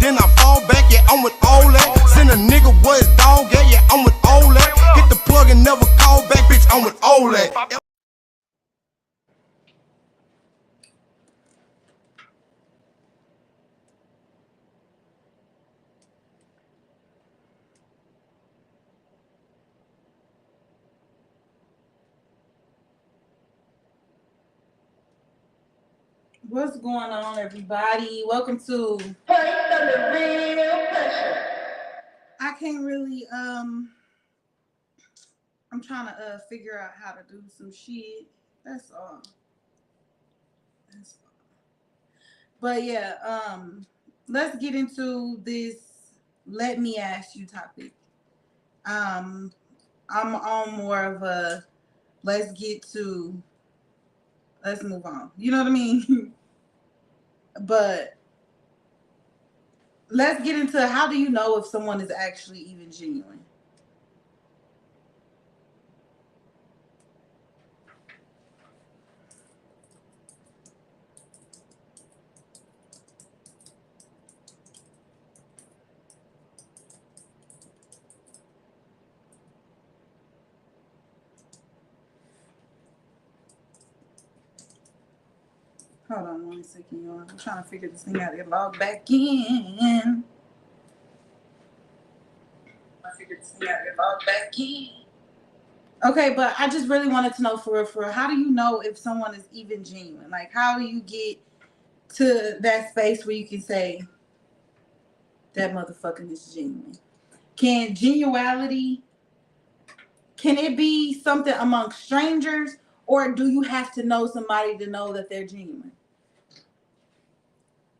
then I fall back, yeah, I'm with all that. Send a nigga where his dog at, yeah, I'm with all that. Hit the plug and never call back, bitch, I'm with all that. What's going on, everybody? Welcome to I can't really I'm trying to figure out how to do some shit. That's all. But yeah, let's get into this let me ask you topic. I'm on more of a let's move on. You know what I mean? But let's get into how do you know if someone is actually even genuine? Hold on 1 second, y'all. I'm trying to figure this thing out. Get logged back in. Okay, but I just really wanted to know for real, how do you know if someone is even genuine? Like, how do you get to that space where you can say that motherfucker is genuine? Can it be something amongst strangers, or do you have to know somebody to know that they're genuine?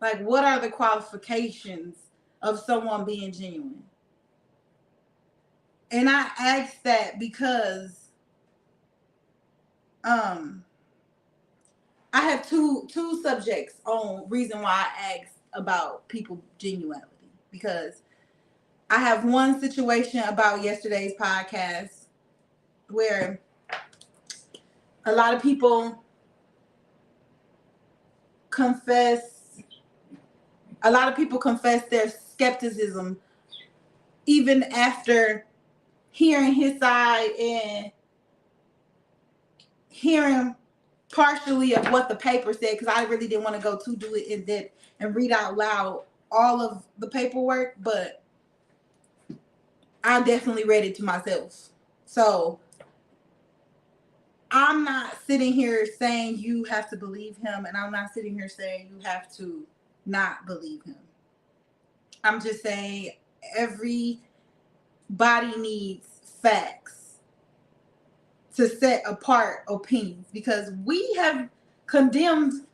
Like, what are the qualifications of someone being genuine? And I ask that because I have two subjects on reason why I asked about people genuality, because I have one situation about yesterday's podcast where a lot of people confess their skepticism even after hearing his side and hearing partially of what the paper said, because I really didn't want to go to do it in depth and read out loud all of the paperwork, but I definitely read it to myself. So I'm not sitting here saying you have to believe him, and I'm not sitting here saying you have to not believe him. I'm just saying everybody needs facts to set apart opinions, because we have condemned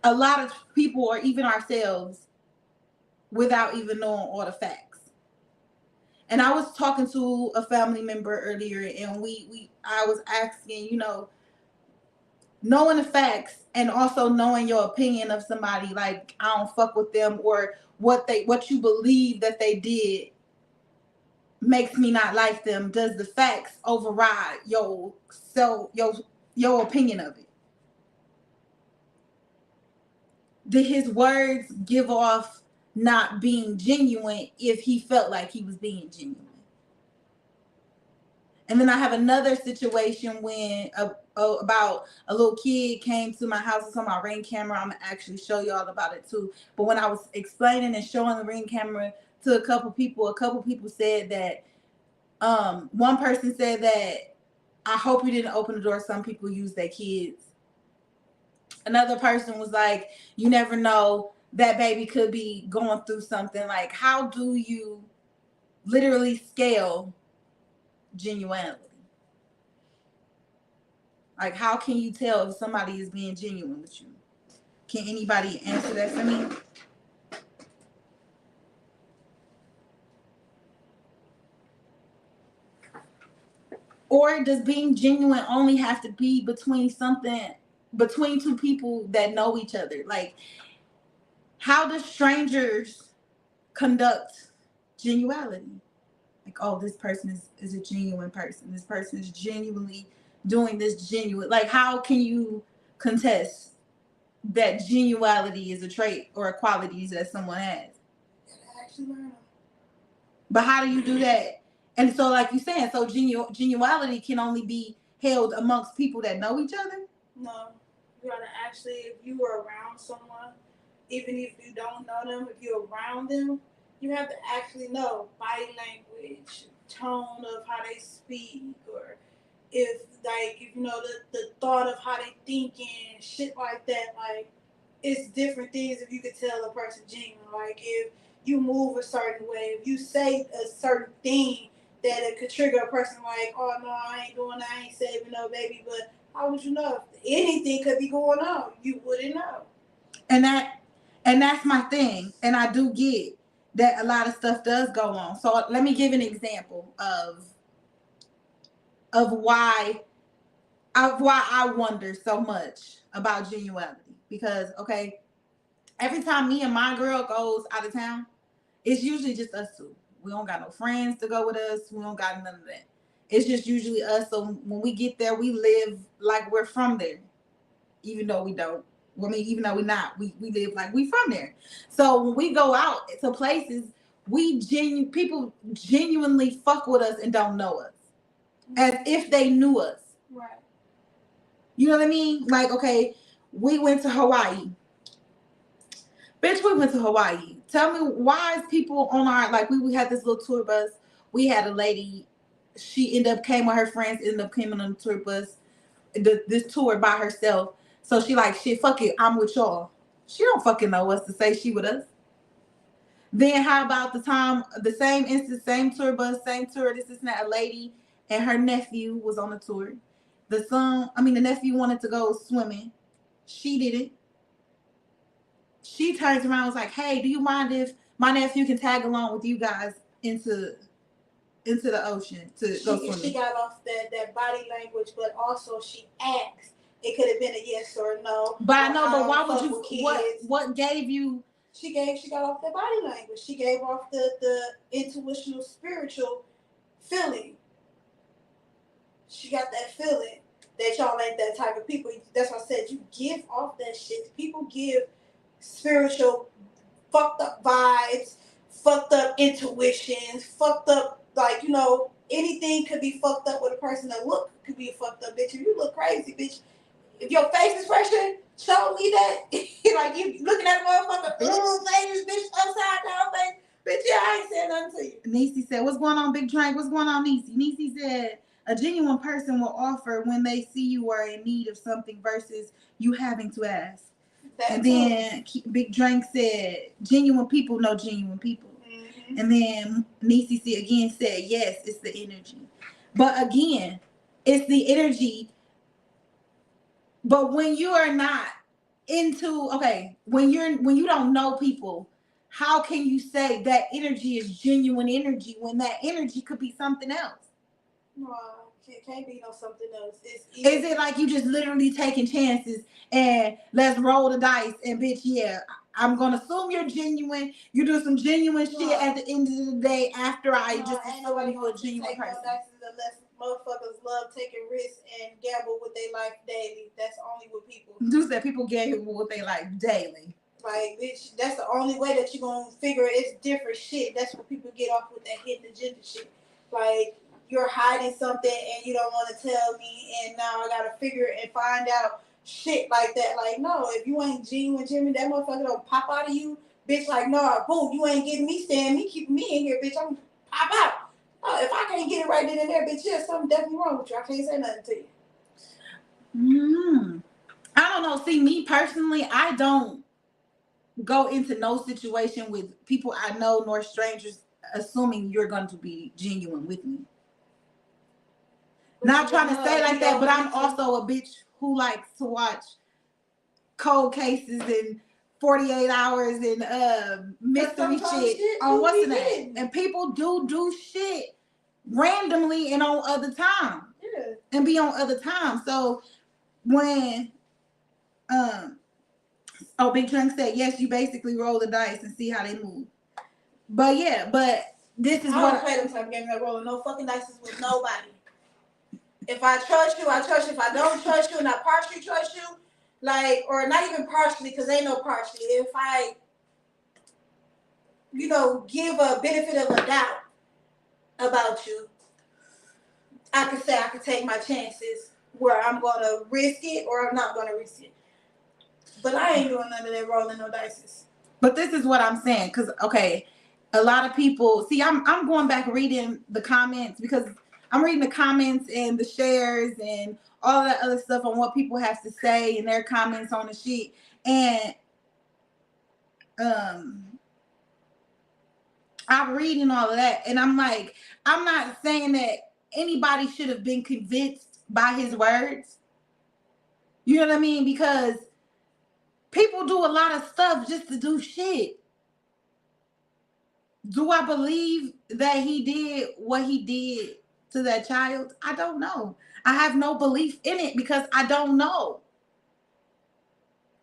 a lot of people or even ourselves without even knowing all the facts. And I was talking to a family member earlier, and I was asking, knowing the facts and also knowing your opinion of somebody, like I don't fuck with them, or what you believe that they did makes me not like them. Does the facts override your opinion of it? Did his words give off not being genuine if he felt like he was being genuine? And then I have another situation when about a little kid came to my house. It's on my Ring camera. I'm gonna actually show y'all about it too. But when I was explaining and showing the Ring camera to a couple people said that one person said that I hope you didn't open the door. Some people use their kids. Another person was like, you never know, that baby could be going through something. Like, how do you literally scale genuinity? Like, how can you tell if somebody is being genuine with you? Can anybody answer that for me? Or does being genuine only have to be between two people that know each other? Like, how do strangers conduct genuality? Like, oh, this person is a genuine person. This person is genuinely doing this genuine. Like, how can you contest that genuality is a trait or a quality that someone has? actually learn them. But how do you do that? And so, like you saying, so genuality can only be held amongst people that know each other? No. You gotta actually, if you were around someone, even if you don't know them, if you're around them, you have to actually know body language, tone of how they speak, or if you know the thought of how they thinking, shit like that. Like, it's different things if you could tell a person genuine. Like, if you move a certain way, if you say a certain thing that it could trigger a person like, oh no, I ain't doing that, I ain't saving no baby. But how would you know? If anything could be going on, you wouldn't know. And that's my thing. And I do get that a lot of stuff does go on. So let me give an example of why I wonder so much about genuality. Because, okay, every time me and my girl goes out of town, it's usually just us two. We don't got no friends to go with us. We don't got none of that. It's just usually us. So when we get there, we live like we're from there, even though we don't. I mean, even though we're not, we live like we from there. So when we go out to places, people genuinely fuck with us and don't know us, as if they knew us. Right. You know what I mean? Like, okay, we went to Hawaii. Bitch, we went to Hawaii. Tell me, why is people on our, like, we had this little tour bus. We had a lady, she came with her friends, ended up coming on the tour bus, this tour by herself. So she like, shit, fuck it, I'm with y'all. She don't fucking know us to say she with us. Then how about the same instance, same tour bus, same tour, this and that, a lady and her nephew was on the tour. The nephew wanted to go swimming. She didn't. She turns around and was like, hey, do you mind if my nephew can tag along with you guys into the ocean to go swimming? She got off that body language, but also she asked. It could have been a yes or a no. But I know, but why would you, what gave you? She got off that body language. She gave off the intuitional, spiritual feeling. She got that feeling that y'all ain't that type of people. That's why I said you give off that shit. People give spiritual fucked up vibes, fucked up intuitions, fucked up, like, you know, anything could be fucked up with a person that look could be a fucked up bitch. If you look crazy, bitch, if your face expression show me that like you looking at a motherfucker, face, bitch, upside down face, bitch, yeah, I ain't saying nothing to you. Niecy said, what's going on, Big Drink? What's going on, Niecy? Niecy said, a genuine person will offer when they see you are in need of something versus you having to ask. And then Big Drink said, genuine people know genuine people. Mm-hmm. And then Niecy again said, yes, it's the energy. But again, it's the energy. But when you are not when you don't know people, how can you say that energy is genuine energy when that energy could be something else? No, it can't be no something else. Is it like you just literally taking chances and let's roll the dice and bitch, yeah, I'm gonna assume you're genuine. You do some genuine shit at the end of the day after I just assume you're a genuine person. Unless motherfuckers love taking risks and gamble with their life daily. That's only what people do. That people gamble with their life daily. Like, bitch, that's the only way that you're gonna figure it's different shit. That's what people get off with that hidden agenda shit. Like, you're hiding something and you don't want to tell me, and now I gotta figure it and find out shit like that. Like, no, if you ain't genuine, Jimmy, that motherfucker don't pop out of you, bitch. Like, no, boom, you ain't getting me, staying me, keeping me in here, bitch. I'm gonna pop out. If I can't get it right then and there, bitch, yeah, something definitely wrong with you. I can't say nothing to you. I don't know. See, me personally, I don't go into no situation with people I know nor strangers assuming you're going to be genuine with me. Not trying to say like that, but I'm also a bitch who likes to watch cold cases and 48 hours and mystery shit on what's the name. And people do shit randomly and on other time. Yeah. And be on other time. So when Big Trunk said, yes, you basically roll the dice and see how they move. But yeah, this is I don't play them type of games like rolling no fucking dice with nobody. If I trust you, I trust you. If I don't trust you and I partially trust you, like, or not even partially, because ain't no partially. If I give a benefit of a doubt about you, I could say I could take my chances where I'm gonna risk it or I'm not gonna risk it. But I ain't doing none of that rolling no dice. But this is what I'm saying, because okay, a lot of people see. I'm going back reading the comments because I'm reading the comments and the shares and all that other stuff on what people have to say and their comments on the sheet. And I'm reading all of that, and I'm like, I'm not saying that anybody should have been convinced by his words. You know what I mean? Because people do a lot of stuff just to do shit. Do I believe that he did what he did to that child? I don't know. I have no belief in it because I don't know.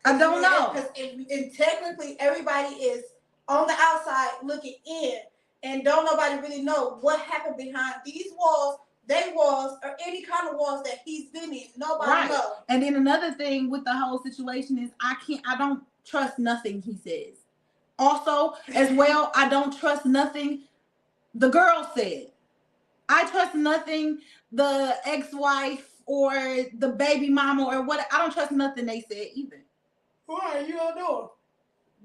I don't know. And technically, everybody is on the outside looking in, and don't nobody really know what happened behind these walls, they walls, or any kind of walls that he's been in. Nobody knows. And then another thing with the whole situation is I don't trust nothing he says. Also, as well, I don't trust nothing the girl said. I trust nothing the ex-wife or the baby mama or what. I don't trust nothing they said either. Why? You don't know.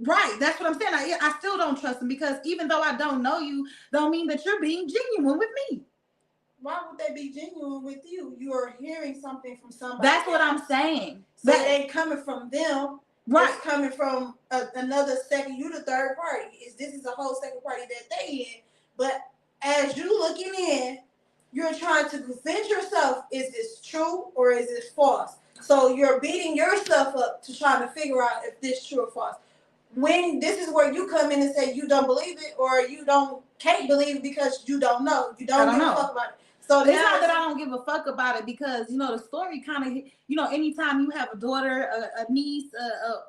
Right, that's what I'm saying. I still don't trust them because even though I don't know you, don't mean that you're being genuine with me. Why would they be genuine with you? You are hearing something from somebody. That's what I'm saying. So it ain't coming from them. Right. It's coming from another second. You the third party. This is a whole second party that they in. But as you looking in, you're trying to convince yourself: is this true or is this false? So you're beating yourself up to try to figure out if this is true or false. When this is where you come in and say you don't believe it or you can't believe it because you don't know. You don't give a fuck about it. So it's not that I don't give a fuck about it because, the story kind of, anytime you have a daughter, a niece,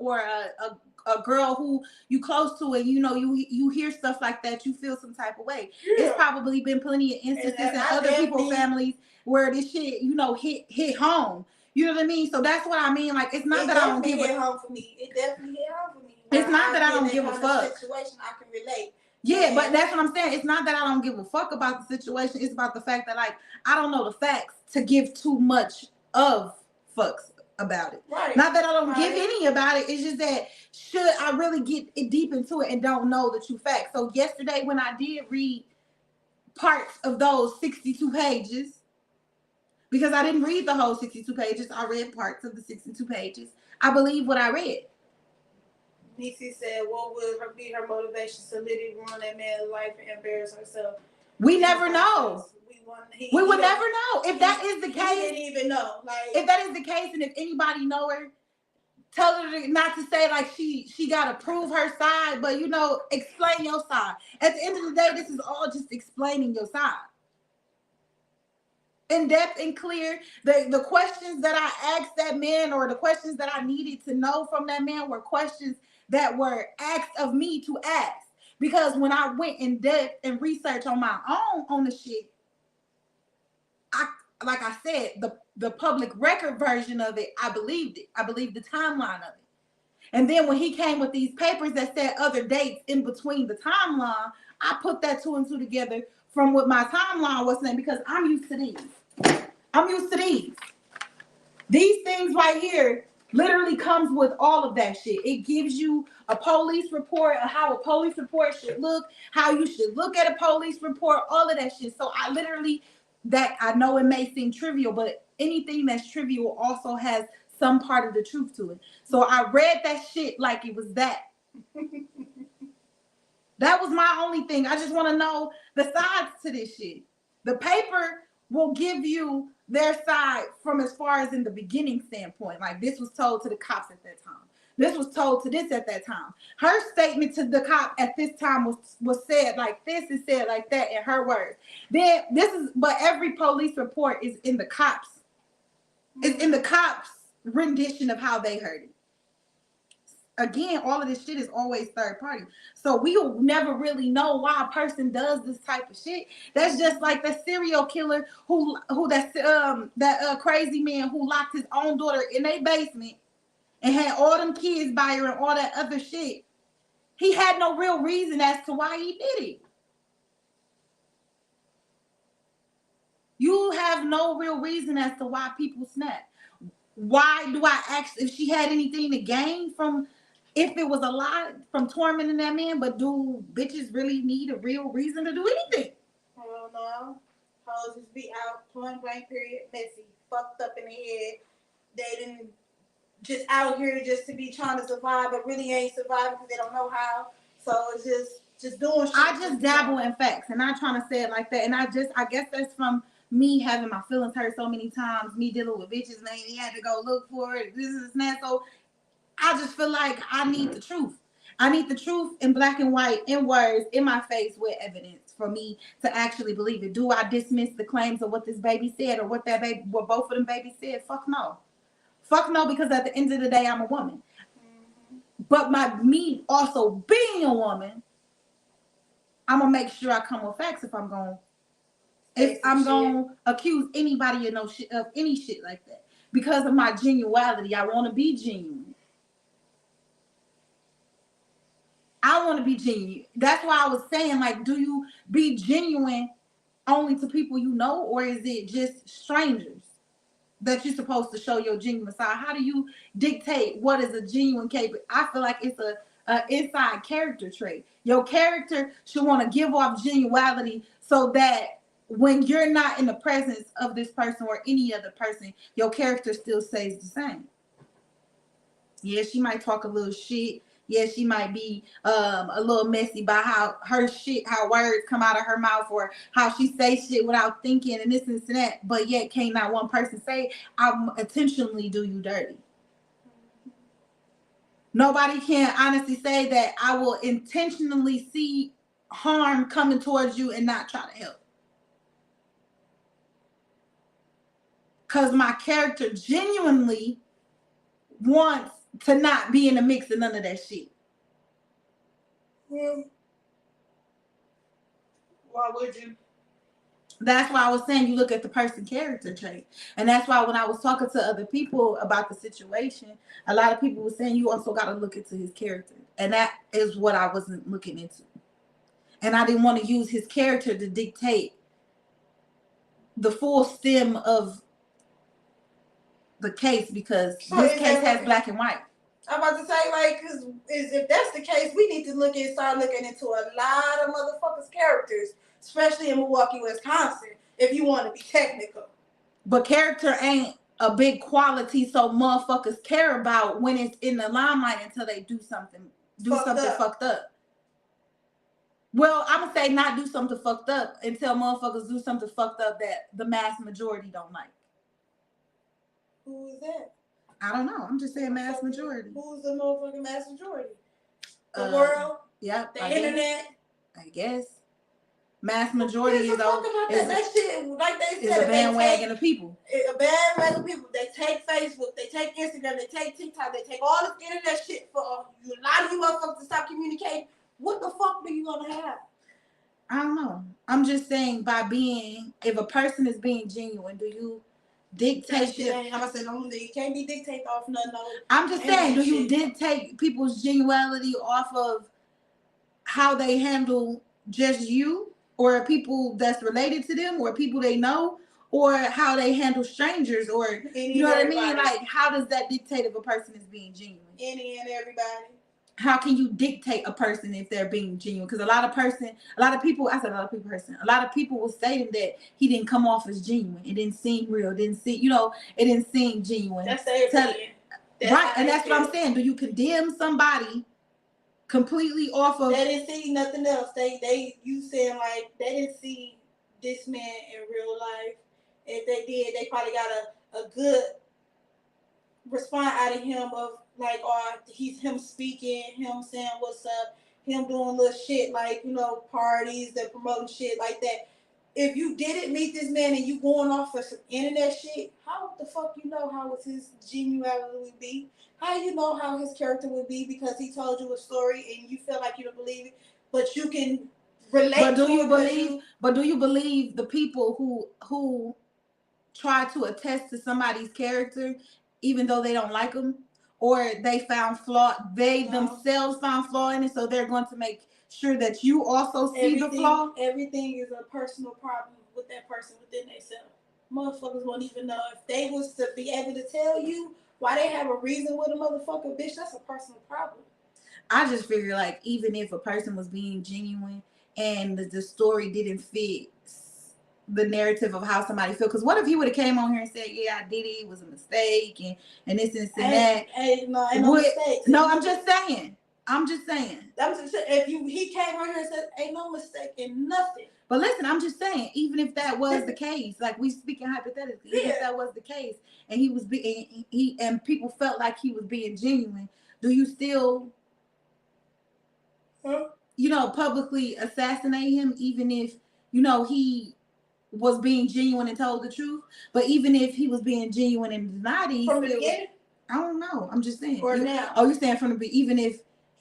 or a girl who you close to and, you hear stuff like that, you feel some type of way. Yeah. It's probably been plenty of instances in other people's families where this shit, hit home. You know what I mean? So that's what I mean. Like, it's not that I don't give a fuck. Home for me. It definitely hit home for me. It's not that I don't give a fuck. Situation I can relate. Yeah, but that's what I'm saying. It's not that I don't give a fuck about the situation. It's about the fact that, like, I don't know the facts to give too much of fucks about it. Right. Not that I don't give any about it. It's just that should I really get deep into it and don't know the true facts. So yesterday when I did read parts of those 62 pages, because I didn't read the whole 62 pages, I read parts of the 62 pages. I believe what I read. Niecy said, what would be her motivation to literally ruin that man's life and embarrass herself? We never know. We would never know. If that is the case. He didn't even know. Like, if that is the case and if anybody know her, tell her not to say like she got to prove her side, but, explain your side. At the end of the day, this is all just explaining your side. In depth and clear. The questions that I asked that man or the questions that I needed to know from that man were questions that were asked of me to ask. Because when I went in depth and research on my own on the shit, like I said, the public record version of it, I believed it. I believed the timeline of it. And then when he came with these papers that said other dates in between the timeline, I put that 2 and 2 together from what my timeline was saying because I'm used to these. I'm used to these. These things right here literally comes with all of that shit. It gives you a police report of how a police report should look, how you should look at a police report, all of that shit. So I literally, that I know it may seem trivial, but anything that's trivial also has some part of the truth to it. So I read that shit like it was that. That was my only thing. I just want to know the sides to this shit. The paper will give you their side from as far as in the beginning standpoint. Like this was told to the cops at that time. This was told to this at that time. Her statement to the cop at this time was said like this, is said like that in her words. Then but every police report is in the cops. It's in the cops' rendition of how they heard it. Again, all of this shit is always third party. So we will never really know why a person does this type of shit. That's just like the serial killer that crazy man who locked his own daughter in a basement and had all them kids by her and all that other shit. He had no real reason as to why he did it. You have no real reason as to why people snap. Why do I ask if she had anything to gain from, if it was a lie, from tormenting that man? But do bitches really need a real reason to do anything? Hell no. Hoes just be out, point blank period, messy, fucked up in the head. They didn't just out here just to be trying to survive, but really ain't surviving because they don't know how. So it's just doing shit. I just dabble in facts and not trying to say it like that. And I guess that's from me having my feelings hurt so many times, me dealing with bitches, man. He had to go look for it, this and that. So I just feel like I need the truth. I need the truth in black and white, in words, in my face, with evidence for me to actually believe it. Do I dismiss the claims of what this baby said or what both of them babies said? Fuck no. Fuck no, because at the end of the day, I'm a woman. But me also being a woman, I'm gonna make sure I come with facts if I'm gonna accuse anybody of any shit like that. Because of my genuality, I want to be genuine. I want to be genuine. That's why I was saying, like, do you be genuine only to people you know, or is it just strangers that you're supposed to show your genuine side? How do you dictate what is a genuine capability? I feel like it's a inside character trait. Your character should want to give off genuality so that when you're not in the presence of this person or any other person, your character still stays the same. Yeah, she might talk a little shit. Yeah, she might be a little messy by how words come out of her mouth, or how she says shit without thinking and this and that. But yet, can't not one person say, I intentionally do you dirty. Nobody can honestly say that I will intentionally see harm coming towards you and not try to help. Because my character genuinely wants to not be in the mix of none of that shit. Why would you? That's why I was saying you look at the person character trait. And that's why when I was talking to other people about the situation, a lot of people were saying you also got to look into his character. And that is what I wasn't looking into. And I didn't want to use his character to dictate the full stem of the case, because this case has black and white. I'm about to say, like, cause if that's the case, we need to start looking into a lot of motherfuckers' characters, especially in Milwaukee, Wisconsin, if you want to be technical. But character ain't a big quality, so motherfuckers care about when it's in the limelight until they do something fucked up. Well, I'm gonna say not do something fucked up until motherfuckers do something fucked up that the mass majority don't like. Who is that? I don't know. I'm just saying mass majority. Who's the motherfucking mass majority? The world? Yep. The internet? I guess. Mass majority is that shit, like they said, a bandwagon of people. A bandwagon of people. They take Facebook, they take Instagram, they take TikTok, they take all this internet shit for you. A lot of you motherfuckers to stop communicating. What the fuck are you gonna have? I don't know. I'm just saying, if a person is being genuine, do you dictate shit? I said, you can't be dictated off nothing. I'm just saying, do you dictate people's genuality off of how they handle just you, or people that's related to them, or people they know, or how they handle strangers, or you know what I mean? Like, how does that dictate if a person is being genuine? Any and everybody. How can you dictate a person if they're being genuine? Because a lot of people were stating that he didn't come off as genuine. It didn't seem real. It didn't seem genuine. That's their opinion. Right, and that's what I'm saying. Do you condemn somebody completely off of? They didn't see nothing else. You saying like they didn't see this man in real life. If they did, they probably got a good response out of him of like, he's him speaking, him saying what's up, him doing little shit like, parties that promoting shit like that. If you didn't meet this man and you going off of some internet shit, how the fuck you know how his genuality would be? How you know how his character would be because he told you a story and you feel like you don't believe it, but you can relate. But do you believe the people who try to attest to somebody's character even though they don't like them? or they found flaw. They No. themselves found flaw in it, so they're going to make sure that you also see the flaw. Everything is a personal problem with that person within themselves. Motherfuckers won't even know if they was to be able to tell you why they have a reason with a motherfucker, bitch. That's a personal problem. I just figure like even if a person was being genuine and the story didn't fit the narrative of how somebody feel, because what if he would have came on here and said, yeah, I did it, it was a mistake, and this and that. Ain't no mistakes. No, I'm just saying. If he came on here and said ain't no mistake in nothing. But listen, I'm just saying, even if that was the case, like we speaking hypothetically, even if that was the case, and he was and people felt like he was being genuine, do you still, publicly assassinate him, even if he was being genuine and told the truth? But even if he was being genuine and denied it, from the beginning, I don't know. I'm just saying. Or now? Oh, you're saying from the beginning, even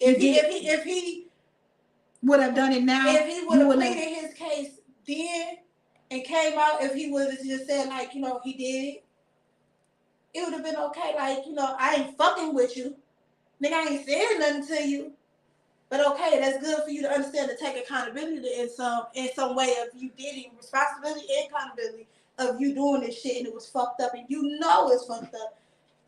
if he would have done it now, if he would have pleaded his case then and came out, if he would have just said like, he did it would have been okay. Like, I ain't fucking with you, nigga. I ain't saying nothing to you, but okay, that's good for you to understand, to take accountability in some way of you getting responsibility and accountability of you doing this shit and it was fucked up and it's fucked up.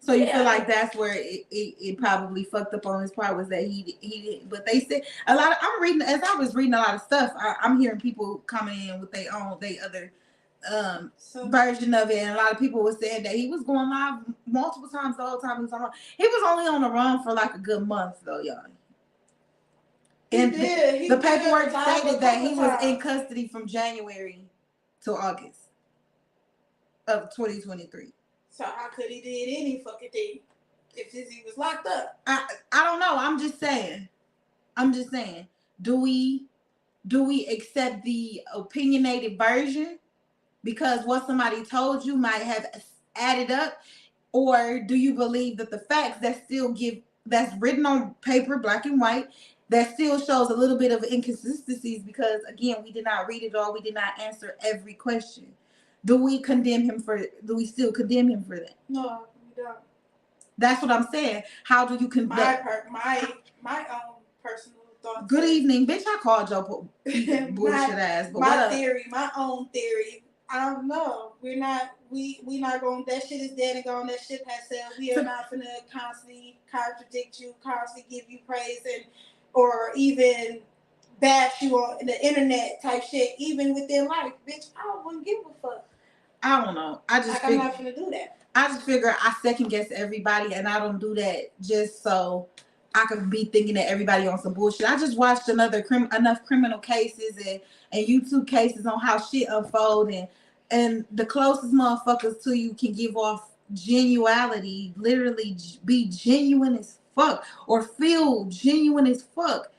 So you feel like that's where it probably fucked up on his part, was that he didn't. But they said a lot of, as I was reading a lot of stuff, I'm hearing people coming in with their other version of it, and a lot of people were saying that he was going live multiple times the whole time he was on. He was only on the run for like a good month though, y'all. And the paperwork stated that he was in custody from January to August of 2023. So how could he did any fucking thing if he was locked up? I don't know. I'm just saying. Do we accept the opinionated version because what somebody told you might have added up, or do you believe that the facts that's written on paper, black and white, that still shows a little bit of inconsistencies? Because again, we did not read it all. We did not answer every question. Do we still condemn him for that? No, we don't. That's what I'm saying. How do you conduct my own personal thoughts? Good evening, bitch. I called your bullshit ass. But my own theory. I don't know. We're not going. That shit is dead and gone. That shit has said. We are not gonna constantly contradict you, constantly give you praise or even bash you on the internet type shit, even within life, bitch. I wouldn't give a fuck. I don't know. I'm not gonna do that. I just figure I second guess everybody, and I don't do that just so I could be thinking that everybody on some bullshit. I just watched enough criminal cases and YouTube cases on how shit unfold, and the closest motherfuckers to you can give off genuality, literally be genuine as fuck or feel genuine as fuck.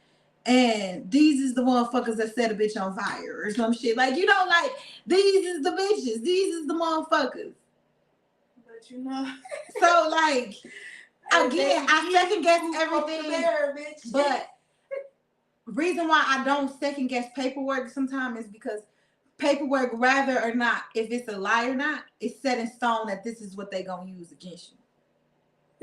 And these is the motherfuckers that set a bitch on fire or some shit. Like, like these is the bitches. These is the motherfuckers. But So like, again, I second guess everything. But reason why I don't second guess paperwork sometimes is because paperwork, rather or not, if it's a lie or not, it's set in stone that this is what they gonna use against you.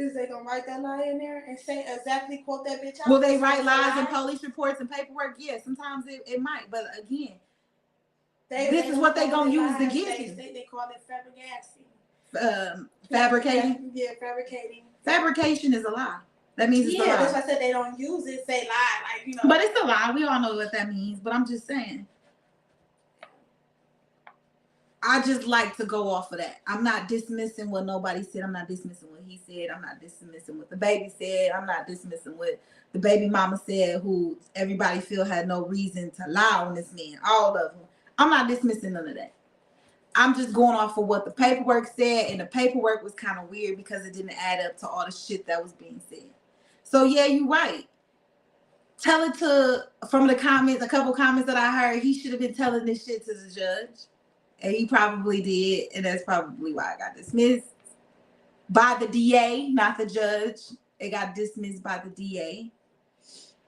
Is they gonna write that lie in there and say exactly, quote that bitch out? Will they write lies in police reports and paperwork? Yeah, sometimes it might, but again, this is what they gonna use against you. They call it fabricating. Fabricating. Yeah, fabricating. Fabrication is a lie. That means it's a lie. That's why I said they don't use it. Say lie, like But it's a lie. We all know what that means. But I'm just saying. I just like to go off of that. I'm not dismissing what nobody said. I'm not dismissing what he said. I'm not dismissing what the baby said. I'm not dismissing what the baby mama said, who everybody feel had no reason to lie on this man. All of them. I'm not dismissing none of that. I'm just going off of what the paperwork said, and the paperwork was kind of weird because it didn't add up to all the shit that was being said. So yeah, you're right. Tell it from the comments, a couple comments that I heard, he should have been telling this shit to the judge. And he probably did, and that's probably why I got dismissed by the DA, not the judge. It got dismissed by the DA.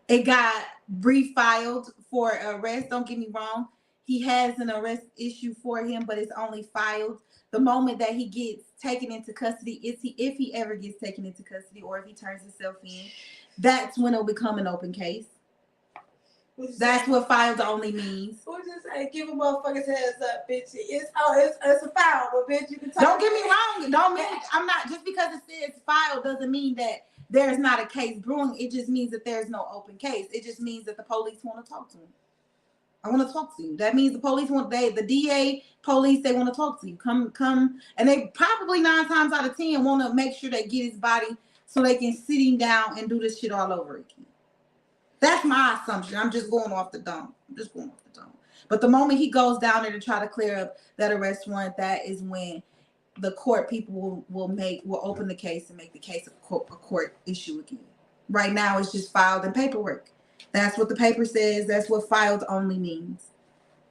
It got refiled for arrest. Don't get me wrong. He has an arrest issue for him, but it's only filed the moment that he gets taken into custody, if he ever gets taken into custody or if he turns himself in, that's when it'll become an open case. That's what filed only means. Who just say give a motherfucker's heads up, bitch? It's a foul, but bitch, you can talk. Don't get me wrong. Don't mean I'm not just because it says filed doesn't mean that there's not a case brewing. It just means that there's no open case. It just means that the police want to talk to him. I want to talk to you. That means the police the DA, police, they want to talk to you. Come, and they probably 9 times out of 10 want to make sure they get his body so they can sit him down and do this shit all over again. That's my assumption. I'm just going off the dome. But the moment he goes down there to try to clear up that arrest warrant, that is when the court people will open the case and make the case a court issue again. Right now, it's just filed in paperwork. That's what the paper says. That's what filed only means.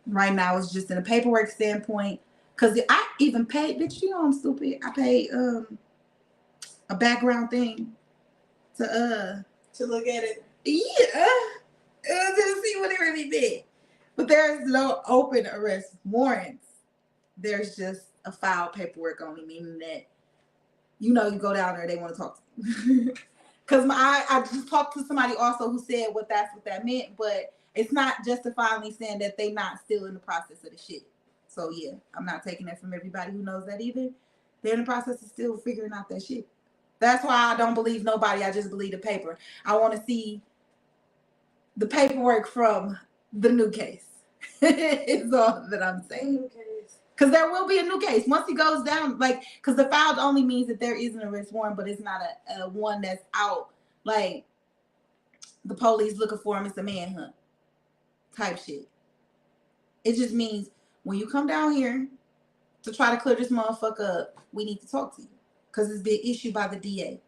Right now, it's just in a paperwork standpoint. Because I even paid, bitch, you know I'm stupid. I paid a background thing to look at it. Yeah. To see what it really did. But there's no open arrest warrants. There's just a filed paperwork only, meaning that, you go down there, they want to talk to you. Because I just talked to somebody also who said that's what that meant, but it's not justifyingly saying that they not still in the process of the shit. So yeah, I'm not taking that from everybody who knows that either. They're in the process of still figuring out that shit. That's why I don't believe nobody. I just believe the paper. I want to see the paperwork from the new case. It's all that I'm saying. Because there will be a new case once he goes down. Because the filed only means that there is an arrest warrant, but it's not a one that's out. Like the police looking for him. It's a manhunt type shit. It just means when you come down here to try to clear this motherfucker up, we need to talk to you because it's been issued by the DA.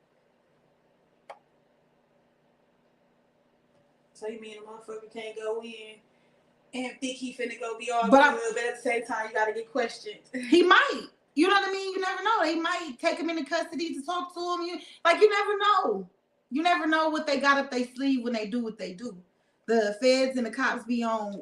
So you mean a motherfucker can't go in and think he finna go be all but good, but at the same time you gotta get questioned. He might. You know what I mean? You never know. They might take him into custody to talk to him. You never know. You never know what they got up their sleeve when they do what they do. The feds and the cops be on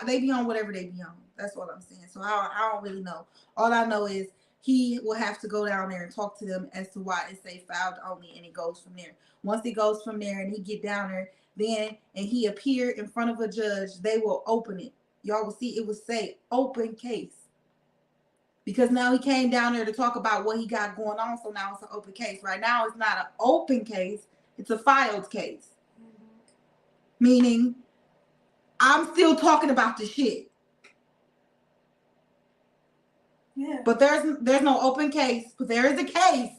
they be on whatever they be on. That's what I'm saying. So I don't really know. All I know is he will have to go down there and talk to them as to why it's say filed only, and it goes from there. Once he goes from there and he get down there, and he appear in front of a judge, they will open it. Y'all will see it will say open case. Because now he came down there to talk about what he got going on, so now it's an open case. Right now it's not an open case, it's a filed case. Mm-hmm. Meaning, I'm still talking about the shit. Yeah. But there's no open case, but there is a case.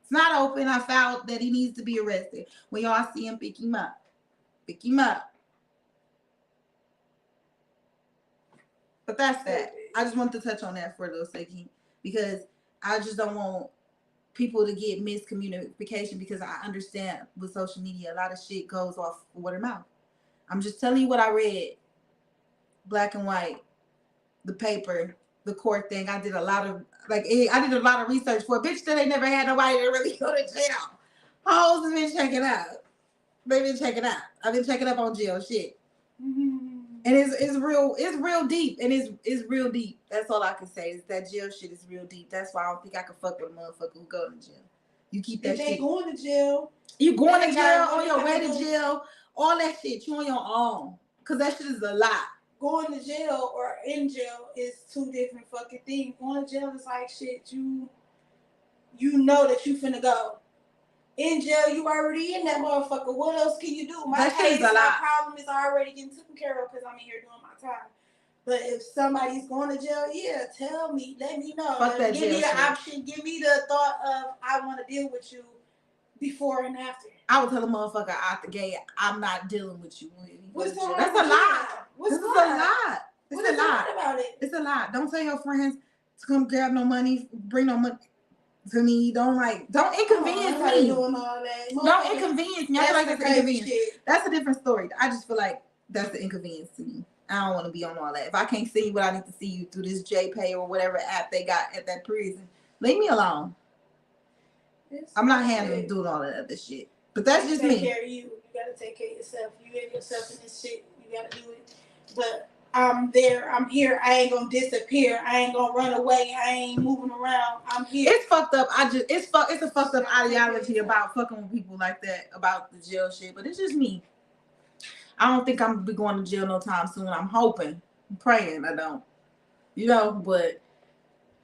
It's not open. I found that he needs to be arrested. When y'all see him, pick him up. Pick him up. But that's that. I just wanted to touch on that for a little second because I just don't want people to get miscommunication because I understand with social media, a lot of shit goes off word of mouth. I'm just telling you what I read. Black and white, the paper, the court thing. I did a lot of research for a bitch that ain't never had nobody to really go to jail. Hoes have been checking out. They've been checking out. I've been checking up on jail shit. Mm-hmm. And it's real deep. And it's real deep. That's all I can say is that jail shit is real deep. That's why I don't think I can fuck with a motherfucker who go to jail. You keep that shit. They going to jail. You going to jail on your way to jail. All that shit. You on your own. Because that shit is a lot. Going to jail or in jail is two different fucking things. Going to jail is like shit. You know that you finna go. In jail, you already in that motherfucker. What else can you do? My problem is already getting taken care of because I'm in here doing my time. But if somebody's going to jail, yeah, tell me. Let me know. Give me the option. Give me the thought of I want to deal with you before and after. I would tell a motherfucker out the gate, I'm not dealing with you. What's going on? That's a lot. This is a lot. It's a lot. About it? It's a lot. Don't tell your friends to come grab no money, bring no money to me. Don't inconvenience me. Doing all that. Don't inconvenience me. I feel like that's inconvenience. Shit. That's a different story. I just feel like that's the inconvenience to me. I don't want to be on all that. If I can't see what I need to see you through this JPay or whatever app they got at that prison, leave me alone. I'm not handling doing all that other shit. But that's just me. Take care of you. You gotta take care of yourself. You and yourself in this shit. You gotta do it. But I'm there, I'm here, I ain't gonna disappear, I ain't gonna run away, I ain't moving around, I'm here. It's fucked up. It's a fucked up ideology about fucking with people like that about the jail shit. But it's just me. I don't think I'm gonna be going to jail no time soon. I'm hoping, I'm praying I don't. You know, but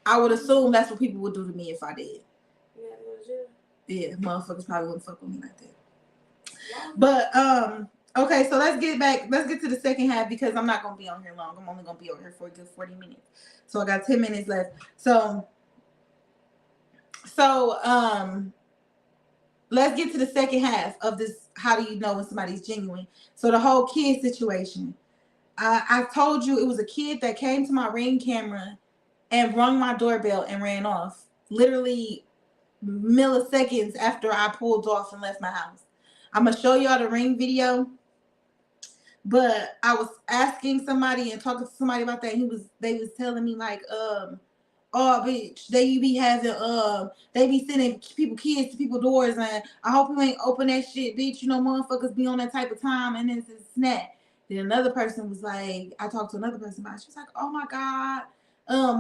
I would assume that's what people would do to me if I did. Yeah, motherfuckers probably wouldn't fuck with me like that. Yeah. But okay, so let's get to the second half because I'm not gonna be on here long. I'm only gonna be over here for a good 40 minutes. So I got 10 minutes left. So let's get to the second half of this. How do you know when somebody's genuine? So the whole kid situation. I told you it was a kid that came to my Ring camera and rung my doorbell and ran off. Literally milliseconds after I pulled off and left my house. I'm gonna show y'all the Ring video. But I was asking somebody and talking to somebody about that. They was telling me like, oh bitch, they be having they be sending people kids to people's doors, and I hope you ain't open that shit, bitch. You know, motherfuckers be on that type of time, and it's a snap. Then another person was like, I talked to another person about it. She was like, oh my God,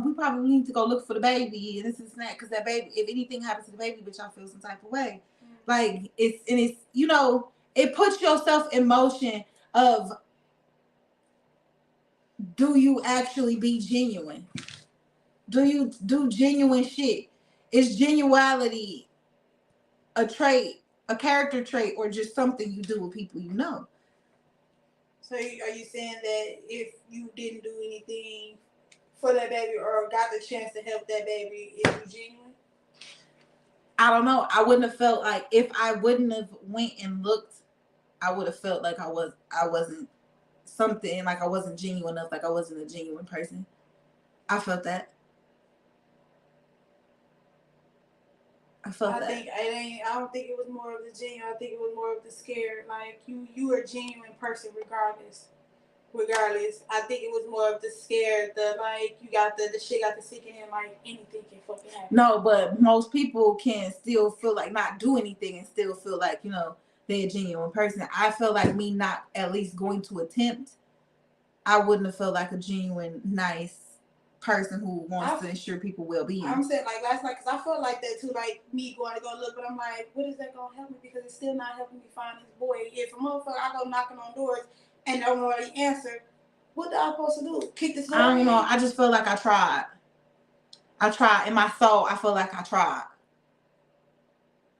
we probably need to go look for the baby, and this is snap because that baby, if anything happens to the baby, bitch, I feel some type of way. Like it's you know, it puts yourself in motion of, do you actually be genuine? Do you do genuine shit? Is genuality a trait, a character trait, or just something you do with people you know? So are you saying that if you didn't do anything for that baby or got the chance to help that baby, is you genuine? I don't know. I wouldn't have felt like, if I wouldn't have went and looked, I would have felt like I wasn't something, like I wasn't genuine enough, like I wasn't a genuine person. I felt that. I don't think it was more of the genuine. I think it was more of the scared. Like you were a genuine person regardless. I think it was more of the scared, the like you got the shit got the sinking in, like anything can fucking happen. No, but most people can still feel like not do anything and still feel like, you know, they're a genuine person. I feel like me not at least going to attempt, I wouldn't have felt like a genuine, nice person who wants to ensure people well-being. I'm saying like last night, because I felt like that too, like me going to go look, but I'm like, what is that going to help me? Because it's still not helping me find this boy. If a motherfucker, I go knocking on doors and nobody answer, what am I supposed to do? Kick this door? I don't know. I just feel like I tried. In my soul, I feel like I tried.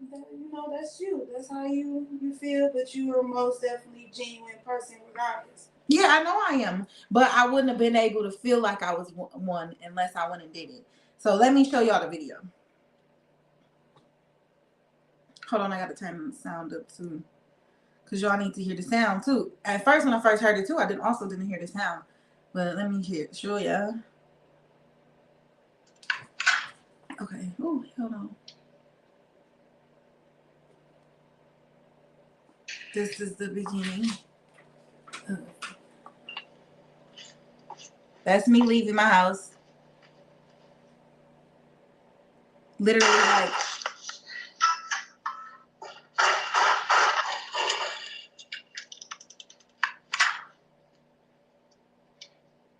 You know, that's you. That's how you feel, but you are most definitely a genuine person regardless. Yeah, I know I am. But I wouldn't have been able to feel like I was one unless I went and did it. So let me show y'all the video. Hold on, I got to turn the sound up too, because y'all need to hear the sound too. At first, when I first heard it too, I didn't hear the sound. But let me show y'all. Okay. Oh, hold on. This is the beginning. That's me leaving my house. Literally,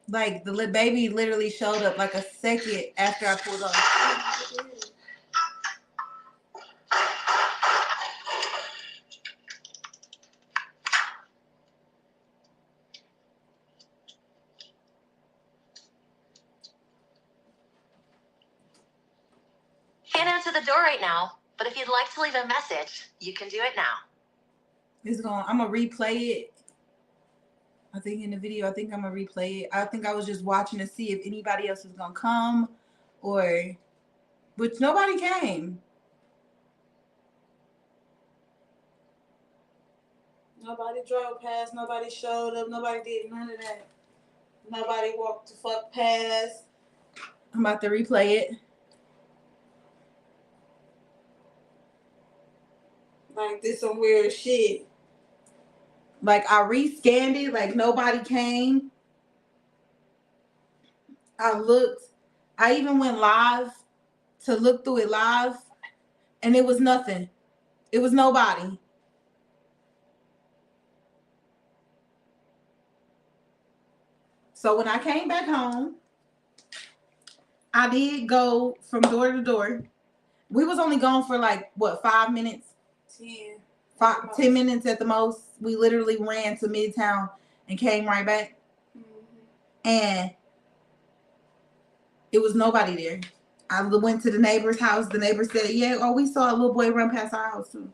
like the baby literally showed up like a second after I pulled off. Can't answer the door right now, but if you'd like to leave a message, you can do it now. I'm gonna replay it. I think in the video, I'm gonna replay it. I think I was just watching to see if anybody else was gonna come, but nobody came. Nobody drove past, nobody showed up, nobody did none of that. Nobody walked the fuck past. I'm about to replay it. Like, this some weird shit. Like, I rescanned it, like nobody came. I looked. I even went live to look through it live, and it was nothing. It was nobody. So when I came back home, I did go from door to door. We was only gone for like what 5 minutes, 10 minutes at the most. We literally ran to Midtown and came right back, and it was nobody there. I went to the neighbor's house. The neighbor said, "Yeah, oh, we saw a little boy run past our house too."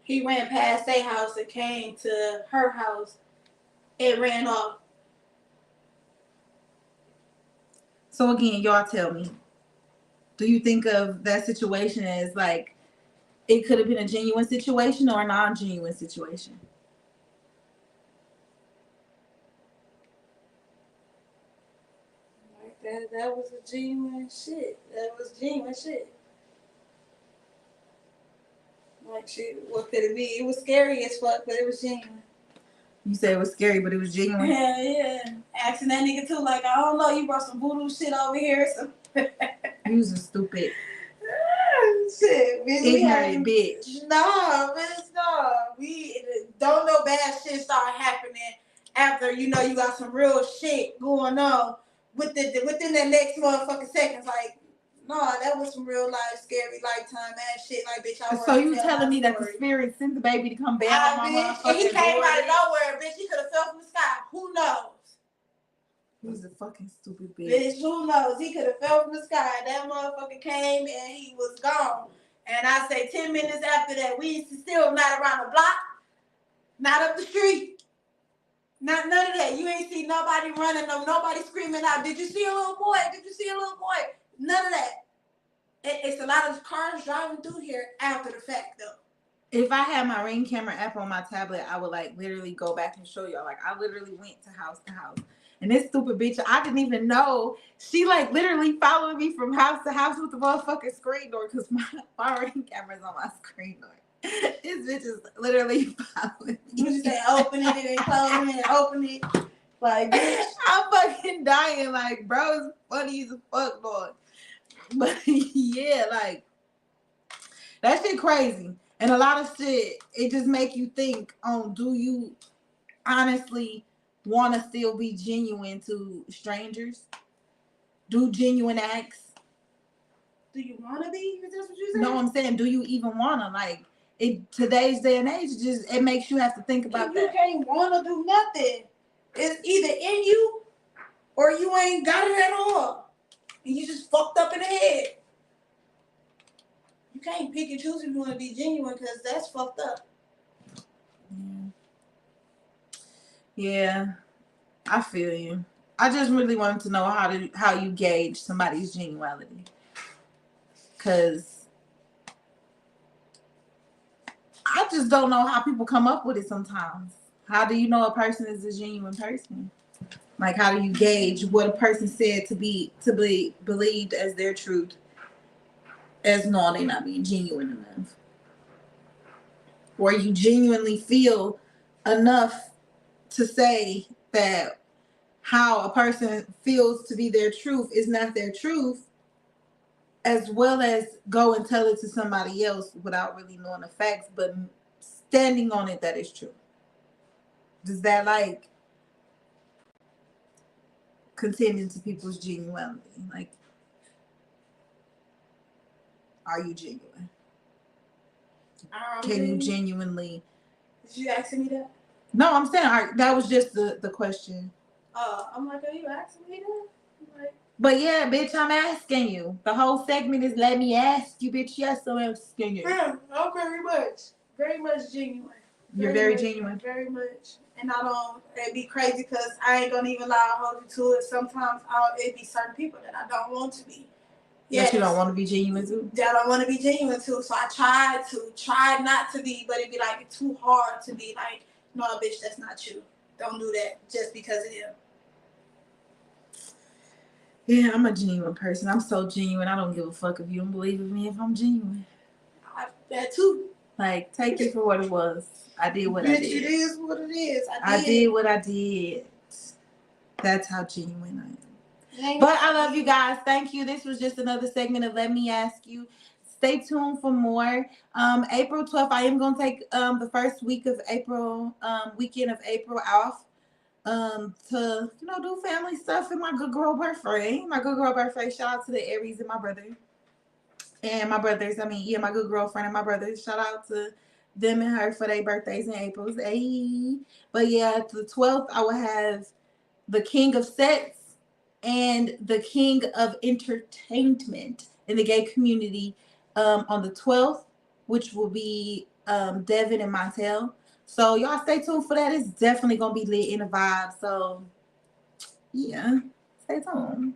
He ran past their house and came to her house and ran off. So again, y'all tell me, do you think of that situation as like it could have been a genuine situation or a non-genuine situation? Like that was a genuine shit. That was genuine shit. Like shit, what could it be? It was scary as fuck, but it was genuine. You say it was scary, but it was genuine. Yeah. Asking that nigga too, like, I don't know, you brought some voodoo shit over here. You was a stupid, Shit, bitch. ignorant bitch. Nah, bitch, no. We don't know bad shit start happening after you know you got some real shit going on within the next motherfucking seconds. Like, nah, that was some real life, scary, lifetime ass shit. Like, bitch, I So you telling me that the spirit sent the baby to come bang on my motherfucking and he came door, out of bitch? nowhere, bitch. He could have fell from the sky. Who knows? He was a fucking stupid bitch. Bitch, who knows? He could have fell from the sky. That motherfucker came and he was gone. And I say 10 minutes after that, we still not around the block, not up the street, not none of that. You ain't see nobody running, nobody screaming out, "Did you see a little boy? Did you see a little boy?" None of that. It's a lot of cars driving through here after the fact, though. If I had my Ring camera app on my tablet, I would like literally go back and show y'all. Like I literally went to house. And this stupid bitch, I didn't even know. She like literally followed me from house to house with the motherfucking screen door because my Ring camera's on my screen door. This bitch is literally following me. You just say open it and then close it and open it. Like, bitch. I'm fucking dying. Like, bro, it's funny as a fuck, boy. But yeah, like that shit crazy. And a lot of shit, it just make you think, do you honestly want to still be genuine to strangers? Do genuine acts? Do you want to be? Is that what you said? No, I'm saying, do you even want to? Like, today's day and age, it makes you have to think about that. You can't want to do nothing. It's either in you or you ain't got it at all. And you just fucked up in the head. You can't pick and choose if you want to be genuine because that's fucked up. Yeah, I feel you. I just really wanted to know how you gauge somebody's genuality, because I just don't know how people come up with it sometimes. How do you know a person is a genuine person? Like, how do you gauge what a person said to be believed as their truth, as knowing they're not being genuine enough? Or you genuinely feel enough to say that how a person feels to be their truth is not their truth, as well as go and tell it to somebody else without really knowing the facts, but standing on it that is true. Does that like contend into people's genuality? Like, are you genuine? Can you genuinely? Did you ask me that? No, I'm saying that was just the question. I'm like, are you asking me that? Like, but yeah, bitch, I'm asking you. The whole segment is let me ask you, bitch. Yes, I'm asking you. Yeah, I'm very much genuine. You're very genuine. Very much. And I don't, it'd be crazy because I ain't gonna even lie, I'll hold you to it. Sometimes it'd be certain people that I don't want to be. Yes. That you don't want to be genuine to? That I don't want to be genuine to. So I try not to be, but it'd be like too hard to be like, no, bitch, that's not you. Don't do that just because of him. Yeah, I'm a genuine person. I'm so genuine. I don't give a fuck if you don't believe in me if I'm genuine. That too. Like, take it for what it was. I did what I did. It is what it is. I did what I did. That's how genuine I am. But I love you guys. Thank you. This was just another segment of Let Me Ask You. Stay tuned for more. April 12th, I am going to take the first week of April, weekend of April off. to do family stuff and my good girl birthday. My good girl birthday. Shout out to the Aries and my brother. And my brothers, my good girlfriend and my brothers. Shout out to them and her for their birthdays in April. Hey. But yeah, the 12th, I will have the King of Sets and the King of Entertainment in the gay community on the 12th, which will be Devin and Montel. So y'all stay tuned for that. It's definitely going to be lit in the vibe. So yeah, stay tuned.